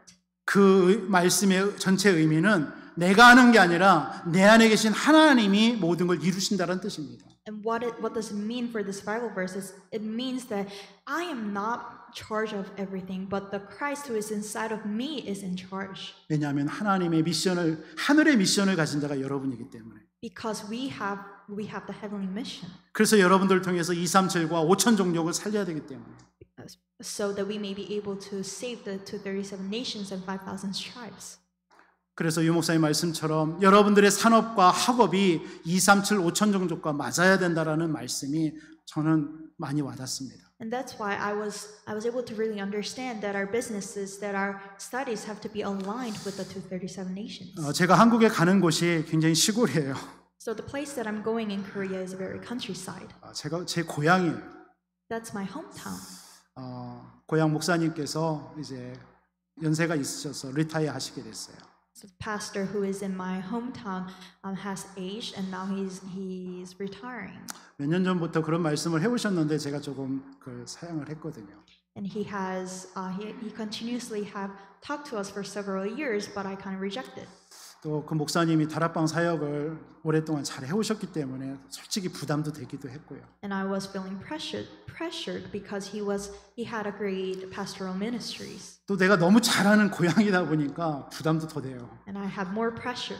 그 말씀의 전체 의미는 내가 하는 게 아니라 내 안에 계신 하나님이 모든 걸 이루신다는 뜻입니다. And what does it mean for this Bible verse? It means that I am not charge of everything, but the Christ who is inside of me is in charge. 왜냐하면 하나님의 미션을 하늘의 미션을 가진 자가 여러분이기 때문에. Because we have the heavenly mission. 그래서 여러분들을 통해서 237과 5천 종족을 살려야 되기 때문에. So that we may be able to save the 237 nations and 5,000 tribes. 그래서 유 목사님 말씀처럼 여러분들의 산업과 학업이 237, 5천 종족과 맞아야 된다라는 말씀이 저는 많이 와닿습니다. And that's why I was able to really understand that our businesses, that our studies have to be aligned with the 237 nations. 제가 한국에 가는 곳이 굉장히 시골이에요. So the place that I'm going in Korea is a very countryside. 제 고향이에요. That's my hometown. 고향 목사님께서 이제 연세가 있으셔서 리타이어 하시게 됐어요. So the pastor who is in my hometown has aged and now he's retiring. 몇 년 전부터 그런 말씀을 해오셨는데 제가 조금 그 사양을 했거든요. And he continuously have talked to us for several years, but I kind of rejected. 또 그 목사님이 다락방 사역을 오랫동안 잘 해오셨기 때문에 솔직히 부담도 되기도 했고요. And I was feeling pressured because he had a great pastoral ministries. 또 내가 너무 잘하는 고향이다 보니까 부담도 더 돼요. And I had more pressure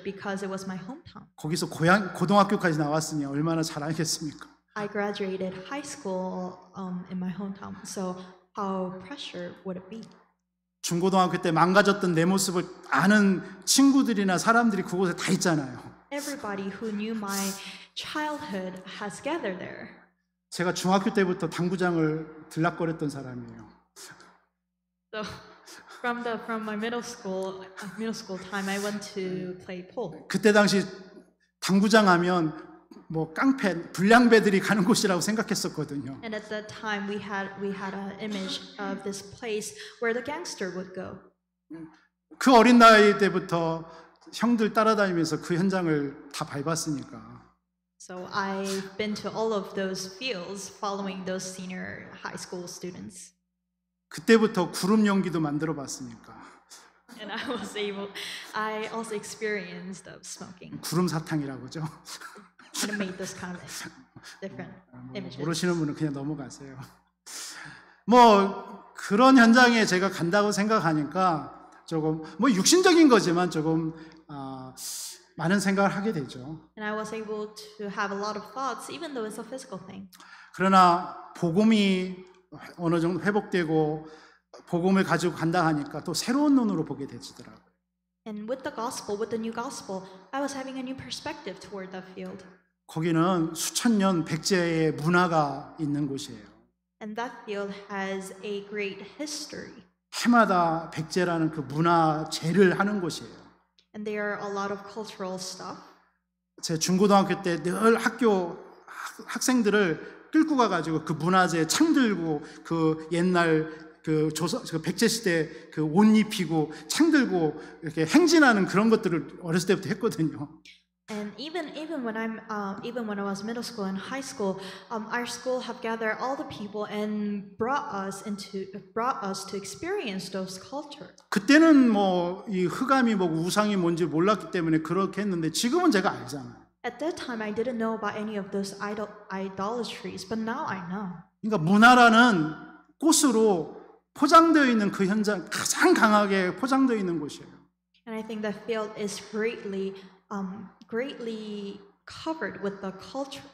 because it was my hometown. 거기서 고등학교까지 나왔으니 얼마나 잘 알겠습니까? I graduated high school in my hometown, so how pressure would it be? 중고등학교 때 망가졌던 내 모습을 아는 친구들이나 사람들이 그곳에 다 있잖아요. Everybody who knew my childhood has gathered there. 제가 중학교 때부터 당구장을 들락거렸던 사람이에요. So from my middle school time, I went to play pool. 그때 당시 당구장 하면 뭐 깡패, 불량배들이 가는 곳이라고 생각했었거든요. And at that time, we had an image of this place where the gangster would go. 그 어린 나이 때부터 형들 따라다니면서 그 현장을 다 밟았으니까. So I've been to all of those fields following those senior high school students. 그때부터 구름 연기도 만들어봤으니까. And I also experienced of smoking. 구름 사탕이라고 하죠. And made those kind of different images. 모르시는 분은 그냥 넘어가세요. 뭐 그런 현장에 제가 간다고 생각하니까 조금 뭐 육신적인 거지만 조금 많은 생각을 하게 되죠. And I was able to have a lot of thoughts, even though it's a physical thing. 그러나 복음이 어느 정도 회복되고 복음을 가지고 간다 하니까 또 새로운 눈으로 보게 되지더라고요. And with the new gospel, I was having a new perspective toward that field. 거기는 수천 년 백제의 문화가 있는 곳이에요. And that field has a great history. 해마다 백제라는 그 문화제를 하는 곳이에요. And there are a lot of cultural stuff. 제 중고등학교 때 늘 학생들을 끌고 가가지고 그 문화제 창 들고 그 옛날 그 백제 시대 그 옷 입히고 창 들고 이렇게 행진하는 그런 것들을 어렸을 때부터 했거든요. And even when I was middle school and high school, our school have gathered all the people and brought us to experience those culture. 그때는 뭐 이 흑암이 뭐고 우상이 뭔지 몰랐기 때문에 그렇게 했는데 지금은 제가 알잖아요. At that time, I didn't know about any of those idolatries, but now I know. 그러니까 문화라는 꽃으로 포장되어 있는 그 현장 가장 강하게 포장되어 있는 곳이에요. And I think that field is greatly covered with the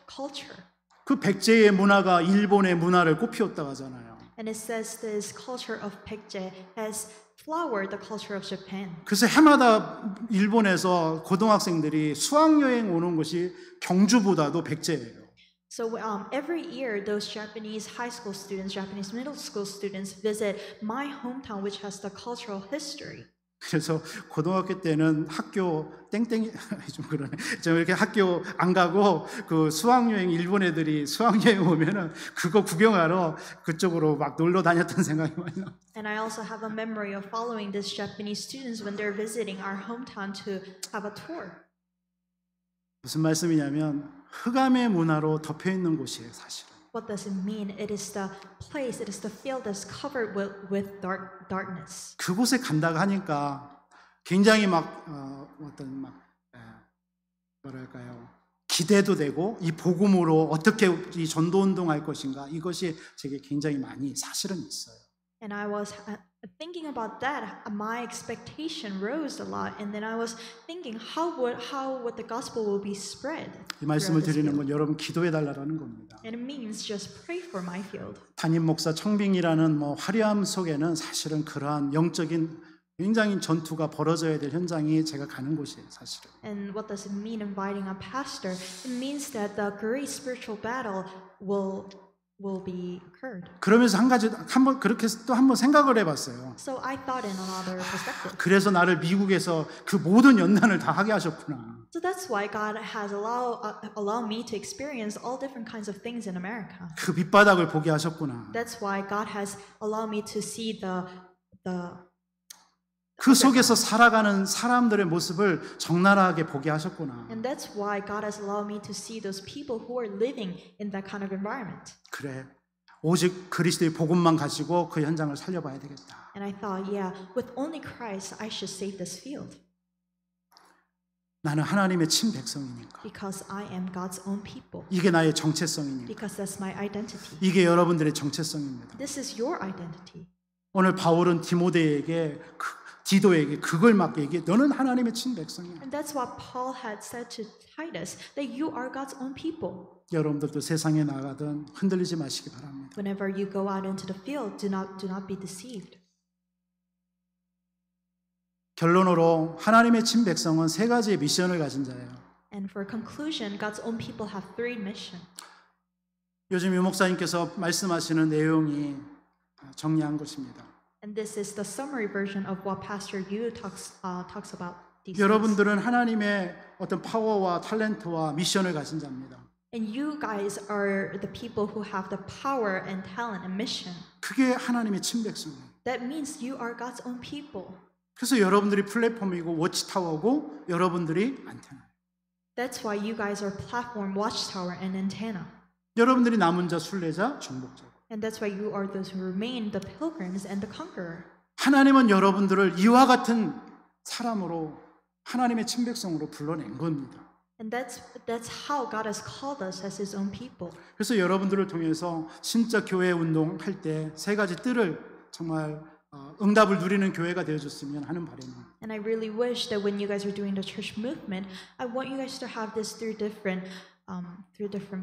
culture. 그 백제의 문화가 일본의 문화를 꽃피웠다고 하잖아요. And it says this culture of Baekje has flowered the culture of Japan. 그래서 해마다 일본에서 고등학생들이 수학여행 오는 곳이 경주보다도 백제예요. So every year, those Japanese high school students, Japanese middle school students visit my hometown, which has the cultural history. 그래서 고등학교 때는 학교 땡땡이 좀 그러네. 좀 이렇게 학교 안 가고 그 수학여행 일본 애들이 수학여행 오면은 그거 구경하러 그쪽으로 막 놀러 다녔던 생각이 많이 나. And I also have a memory of following these Japanese students when they're visiting our hometown to have a tour. 무슨 말씀이냐면 흑암의 문화로 덮여 있는 곳이에요, 사실은. What does it mean? It is the place, it is the field that's covered with darkness. 그곳에 간다고 하니까 굉장히 막 어떤 막 뭐랄까요? 기대도 되고 이 복음으로 어떻게 이 전도 운동할 것인가 이것이 제게 굉장히 많이 사실은 있어요. And I was thinking about that. My expectation rose a lot, and then I was thinking, how would the gospel will be spread? 이 말씀을 드리는 건 여러분 기도해 달라는 겁니다. And it means just pray for my field. 담임 목사 청빙이라는 뭐 화려함 속에는 사실은 그러한 영적인 굉장히 전투가 벌어져야 될 현장이 제가 가는 곳이에요, 사실은. And what does it mean inviting a pastor? It means that the great spiritual battle will be occurred. 그러면서 한번 그렇게 또 한번 생각을 해봤어요. So I thought in another perspective. 그래서 나를 미국에서 그 모든 연단을 다 하게 하셨구나. So that's why God has allowed me to experience all different kinds of things in America. 그 밑바닥을 보게 하셨구나. That's why God has allowed me to see the 그 속에서 살아가는 사람들의 모습을 적나라하게 보게 하셨구나. And that's why God has allowed me to see those people who are living in that kind of environment. 그래. 오직 그리스도의 복음만 가지고 그 현장을 살려봐야 되겠다. And I thought, yeah, with only Christ, I should save this field. 나는 하나님의 친백성이니까. Because I am God's own people. 이게 나의 정체성이니까. Because that's my identity. 이게 여러분들의 정체성입니다. This is your identity. 오늘 바울은 디도에게 그걸 막 얘기해. 너는 하나님의 친백성이야. And that's what Paul had said to Titus, that you are God's own people. 여러분들도 세상에 나가든 흔들리지 마시기 바랍니다. Whenever you go out into the field, do not be deceived. 결론으로 하나님의 친백성은 세 가지의 미션을 가진 자예요. And for conclusion, God's own people have three missions. 요즘 유 목사님께서 말씀하시는 내용이 정리한 것입니다. And this is the summary version of what Pastor Yu talks about these things. 여러분들은 하나님의 어떤 파워와 탤런트와 미션을 가진 자입니다. And you guys are the people who have the power and talent and mission. 그게 하나님의 친백성이에요. That means you are God's own people. 그래서 여러분들이 플랫폼이고 워치타워고 여러분들이 안테나. That's why you guys are platform, watchtower, and antenna. 여러분들이 남은 자, 순례자, 정복자. And that's why you are those who remain, the pilgrims and the conqueror. 하나님은 여러분들을 이와 같은 사람으로 하나님의 친백성으로 불러낸 겁니다. And that's how God has called us as His own people. 그래서 여러분들을 통해서 진짜 교회 운동할 때 세 가지 뜰을 정말 응답을 누리는 교회가 되어줬으면 하는 바람입니다. And I really wish that when you guys are doing the church movement, I want you guys to have this through different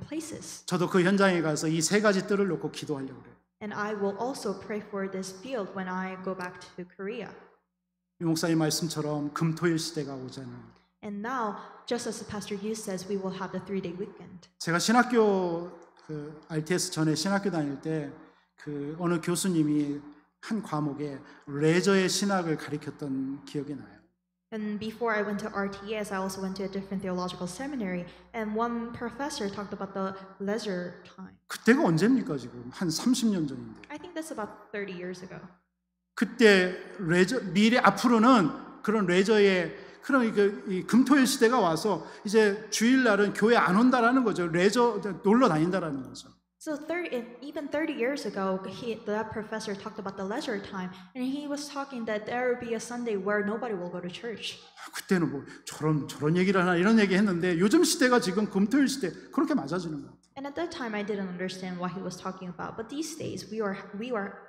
places. 저도 그 현장에 가서 이 세 가지 뜰을 놓고 기도하려고 그래요. And I will also pray for this field when I go back to Korea. 유 목사님 말씀처럼 금토일 시대가 오잖아요. And now, just as the Pastor Yu says, we will have the 3-day weekend. 제가 신학교 RTS 전에 신학교 다닐 때 그 어느 교수님이 한 과목에 레저의 신학을 가르쳤던 기억이 나요. And before I went to RTS, I also went to a different theological seminary, and one professor talked about the leisure time. 그때가 언제입니까 지금? 한 30년 전인데. I think that's about 30 years ago. 그때 레저 미래 앞으로는 그런 레저의 그럼 이 금토일 시대가 와서 이제 주일날은 교회 안 온다라는 거죠. 레저 놀러 다닌다라는 거죠. So even 30 years ago, that professor talked about the leisure time, and he was talking that there will be a Sunday where nobody will go to church. 그때는 뭐 저런 얘기를 하나 이런 얘기 했는데 요즘 시대가 지금 금토일 시대 그렇게 맞아지는 거예요. And at that time, I didn't understand what he was talking about. But these days, we are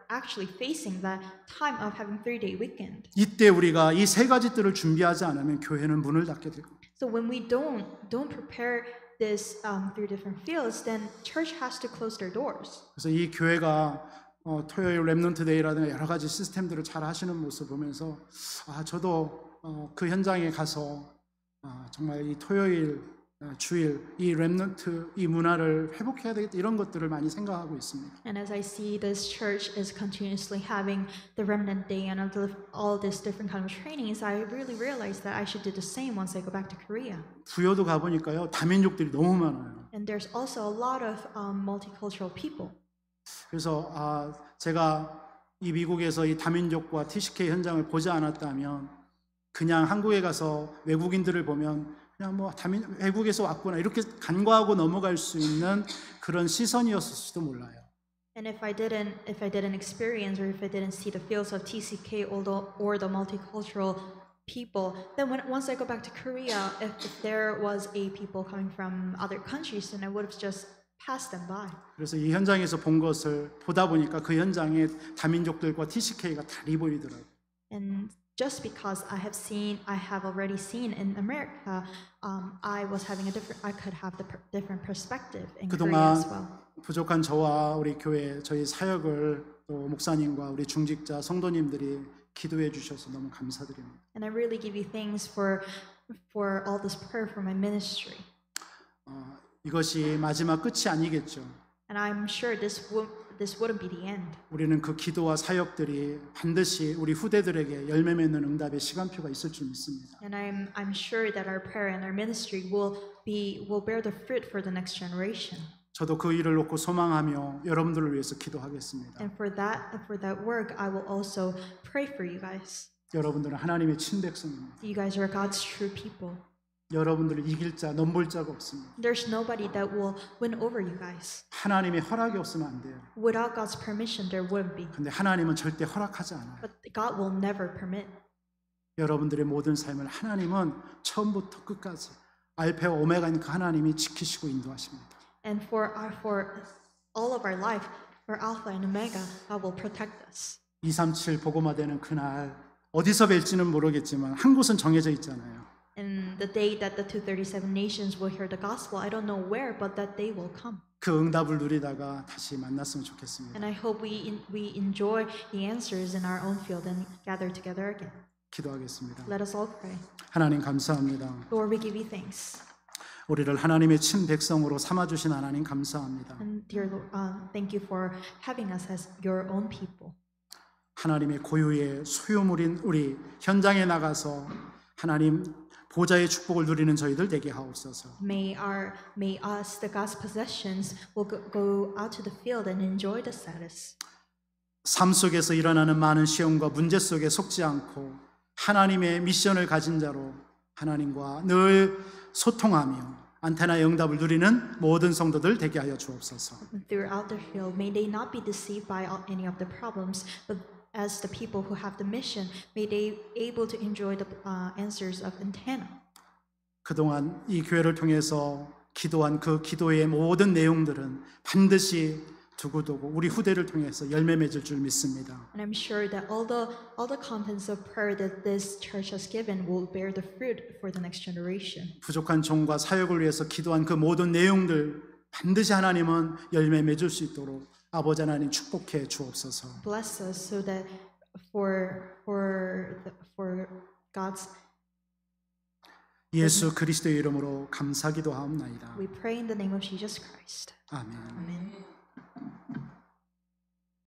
actually facing the time of having 3-day weekend. 이때 우리가 이 세 가지 뜰을 준비하지 않으면 교회는 문을 닫게 되고. So when we don't prepare this through different fields, then church has to close their doors. 그래서 이 교회가 토요일 랩넌트 데이라든가 여러 가지 시스템들을 잘 하시는 모습 보면서 저도 그 현장에 가서 정말 이 토요일 주일 이 랩넌트 이 문화를 회복해야 되겠다 이런 것들을 많이 생각하고 있습니다. And as I see this church is continuously having the remnant day and all these different kind of trainings, I really realized that I should do the same once I go back to Korea. 부여도 가 보니까요 다민족들이 너무 많아요. And there's also a lot of multicultural people. 그래서 제가 이 미국에서 이 다민족과 TCK 현장을 보지 않았다면 그냥 한국에 가서 외국인들을 보면 그냥 뭐 외국에서 왔구나 이렇게 간과하고 넘어갈 수 있는 그런 시선이었을지도 몰라요. And if I didn't experience or if I didn't see the fields of TCK or the multicultural people, then once I go back to Korea, if there was a people coming from other countries, then I would have just passed them by. 그래서 이 현장에서 본 것을 보다 보니까 그 현장에 다민족들과 TCK가 다리 보이더라고요. And just because I have already seen in America, I could have the different perspective in Korea as well. 부족한 저와 우리 교회 저희 사역을 또 목사님과 우리 중직자 성도님들이 기도해 주셔서 너무 감사드립니다. And I really give you thanks for all this prayer for my ministry. 이것이 마지막 끝이 아니겠죠. And I'm sure this wouldn't be the end. 우리는 그 기도와 사역들이 반드시 우리 후대들에게 열매 맺는 응답의 시간표가 있을 줄 믿습니다. And I'm sure that our prayer and our ministry will bear the fruit for the next generation. 저도 그 일을 놓고 소망하며 여러분들을 위해서 기도하겠습니다. And for that work, I will also pray for you guys. 여러분들은 하나님의 친백성입니다. You guys are God's true people. 여러분들을 이길 자, 넘볼 자가 없습니다. There's nobody that will win over you guys. 하나님의 허락이 없으면 안 돼요. Without God's permission, there wouldn't be. 근데 하나님은 절대 허락하지 않아요. But God will never permit. 여러분들의 모든 삶을 하나님은 처음부터 끝까지 알파와 오메가인 그 하나님이 지키시고 인도하십니다. And for all of our life, for Alpha and Omega, God will protect us. 237 복음화되는 그날 어디서 뵐지는 모르겠지만 한 곳은 정해져 있잖아요. And the day that the 237 nations will hear the gospel, I don't know where, but that day will come. 그 응답을 누리다가 다시 만났으면 좋겠습니다. And I hope we enjoy the answers in our own field and gather together again. 기도하겠습니다. Let us all pray. 하나님 감사합니다. Lord, we give you thanks. 우리를 하나님의 친 백성으로 삼아주신 하나님 감사합니다. And dear Lord, thank you for having us as your own people. 하나님의 고유의 소유물인 우리 현장에 나가서 하나님 보좌의 축복을 누리는 저희들 되게 하옵소서. May us, the God's possessions, will go out to the field and enjoy the status. 삶 속에서 일어나는 많은 시험과 문제 속에 속지 않고 하나님의 미션을 가진 자로 하나님과 늘 소통하며 안테나의 응답을 누리는 모든 성도들 되게 하여 주옵소서. Throughout the field, may they not be deceived by any of the problems, but as the people who have the mission, may they able to enjoy the answers of antenna. 그동안 이 교회를 통해서 기도한 그 기도의 모든 내용들은 반드시 두고두고 우리 후대를 통해서 열매 맺을 줄 믿습니다. And I'm sure that all the contents of prayer that this church has given will bear the fruit for the next generation. 부족한 종과 사역을 위해서 기도한 그 모든 내용들 반드시 하나님은 열매 맺을 수 있도록 아버지 하나님 축복해 주옵소서. Bless us so that for God's 예수 그리스도의 이름으로 감사기도하옵나이다. we pray in the name of Jesus Christ. 아멘. Amen.